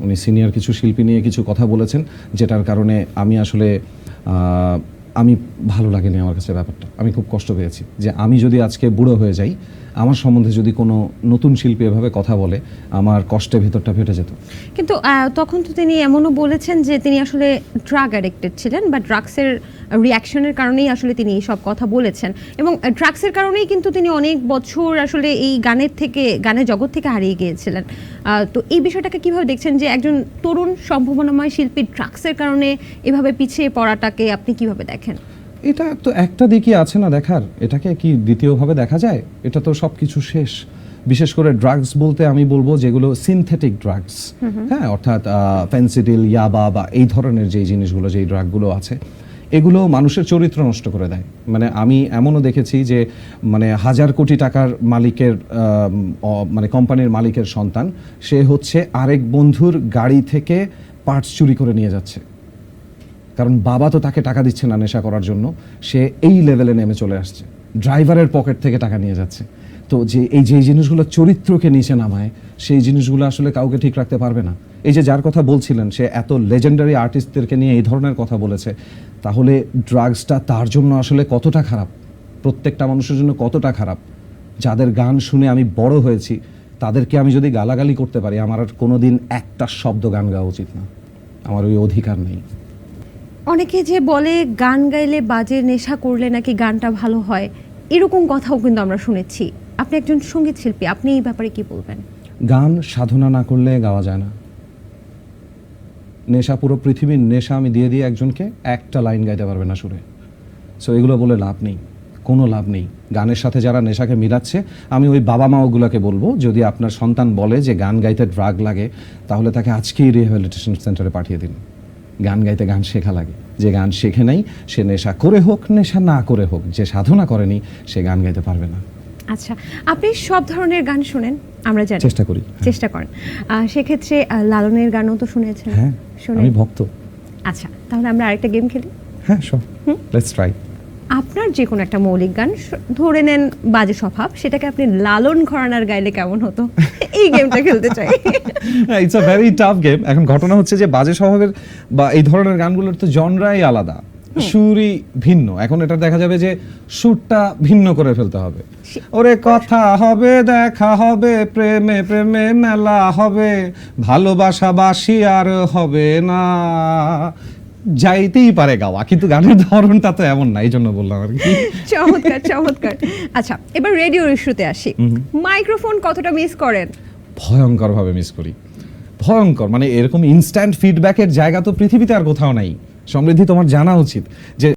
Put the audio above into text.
উনি সিনিয়র কিছু শিল্পী নিয়ে কিছু কথা বলেছেন, যেটার কারণে আমি আসলে আমি ভালো লাগেনি আমার কাছে ব্যাপারটা। আমি খুব কষ্ট পেয়েছি যে আমি যদি আজকে বুড়ো হয়ে যাই, আমার সম্বন্ধে যদি কোনো নতুন শিল্পী এভাবে কথা বলে, আমার কষ্টে ভেতরটা ফেটে যেত। কিন্তু তখন তো তিনি এমনও বলেছেন যে তিনি আসলে ড্রাগ অ্যাডিক্টেড ছিলেন বা ড্রাগসের রিয়াকশনের কারণেই আসলে তিনি এই সব কথা বলেছেন, এবং ড্রাগসের কারণেই কিন্তু তিনি অনেক বছর আসলে এই গানের জগৎ থেকে হারিয়ে গিয়েছিলেন। তো এই বিষয়টাকে কিভাবে দেখছেন যে একজন তরুণ সম্ভাবনাময় শিল্পী ড্রাগসের কারণে এভাবে পিছিয়ে পড়াটাকে আপনি কিভাবে দেখেন? এটা তো একটা দিকই আছে না দেখার, এটাকে কি দ্বিতীয়ভাবে দেখা যায়? এটা তো সব কিছু শেষ। বিশেষ করে ড্রাগস বলতে আমি বলবো যেগুলো সিনথেটিক ড্রাগস, হ্যাঁ, অর্থাৎ ফেন্সিডিল, ইয়াবা বা এই ধরনের যেই জিনিসগুলো, যেই ড্রাগগুলো আছে, এগুলো মানুষের চরিত্র নষ্ট করে দেয়। মানে আমি এমনও দেখেছি যে মানে 1000 কোটি টাকার মালিকের মানে কোম্পানির মালিকের সন্তান, সে হচ্ছে আরেক বন্ধুর গাড়ি থেকে পার্টস চুরি করে নিয়ে যাচ্ছে, কারণ বাবা তো তাকে টাকা দিচ্ছে না নেশা করার জন্য, সে এই লেভেলে নেমে চলে আসছে, ড্রাইভারের পকেট থেকে টাকা নিয়ে যাচ্ছে। তো যে এই যে জিনিসগুলো চরিত্রকে নিচে নামায়, সেই জিনিসগুলো আসলে কাউকে ঠিক রাখতে পারবে না। এই যে যার কথা বলছিলেন, সে এত লেজেন্ডারি আর্টিস্টদেরকে নিয়ে এই ধরনের কথা বলেছে, তাহলে ড্রাগসটা তার জন্য আসলে কতটা খারাপ, প্রত্যেকটা মানুষের জন্য কতটা খারাপ। যাদের গান শুনে আমি বড় হয়েছি, তাদেরকে আমি যদি গালাগালি করতে পারি, আমার আর কোনোদিন একটা শব্দ গান গাওয়া উচিত না, আমার ওই অধিকার নেই। অনেকে যে বলে গান গাইলে বাজে নেশা করলে নাকি গানটা ভালো হয়, এরকম কথাও কিন্তু আমরা শুনেছি। আপনি একজন সঙ্গীত শিল্পী, আপনি এই ব্যাপারে কি বলবেন? গান সাধনা না করলে গাওয়া যায় না। নেশা, পুরো পৃথিবীর নেশা আমি দিয়ে দিয়ে একজনকে একটা লাইন গাইতে পারবে না সুরে। সো এগুলো বলে লাভ নেই, কোনো লাভ নেই। গানের সাথে যারা নেশাকে মিলাচ্ছে, আমি ওই বাবা মা ওগুলোকে বলবো, যদি আপনার সন্তান বলে যে গান গাইতে ড্রাগ লাগে, তাহলে তাকে আজকেই রিহ্যাবিলিটেশন সেন্টারে পাঠিয়ে দিন। গান গাইতে গান শেখা লাগে। যে গান শেখে নাই, সে নেশা করে হোক নেশা না করে হোক, যে সাধনা করেনি, সে গান গাইতে পারবে না। আচ্ছা, আপনি সব ধরনের গান শুনেন, আমরা জানি, চেষ্টা করি, চেষ্টা করেন। সেক্ষেত্রে লালনের গানও তো শুনেছেন? হ্যাঁ, আমি ভক্ত। আচ্ছা, তাহলে আমরা আরেকটা গেম খেলি। হ্যাঁ, শিওর, লেটস ট্রাই। আপনার যে কোনো একটা মৌলিক গান ধরে নেন, বাজে স্বভাব, সেটাকে আপনি লালন ঘরানার গাইলে কেমন হতো? এই গেমটা খেলতে চাই। It's a very tough game. এখন ঘটনা হচ্ছে যে বাজে স্বভাবের বা এই ধরনের গানগুলোর তো জনরাই আলাদা, সুরই ভিন্ন। এখন এটা দেখা যাবে যে সুরটা ভিন্ন করে ফেলতে হবে। ওরে কথা হবে, দেখা হবে, প্রেমে প্রেমে মেলা হবে, ভালোবাসা বাসি আর হবে না, যাইতেই পারে গাওয়া, কিন্তু গানের ধরনটা তো এমন না, এই জন্য বললাম আর কি। চমৎকার চমৎকার। আচ্ছা, এবার রেডিও ইস্যুতে আসি। মাইক্রোফোন কতটা মিস করেন? ভয়ঙ্কর ভাবে মিস করি, ভয়ঙ্কর। মানে এরকম ইনস্ট্যান্ট ফিডব্যাকের জায়গা তো পৃথিবীতে আর কোথাও নাই। সমৃদ্ধি, তোমার জানা উচিত যে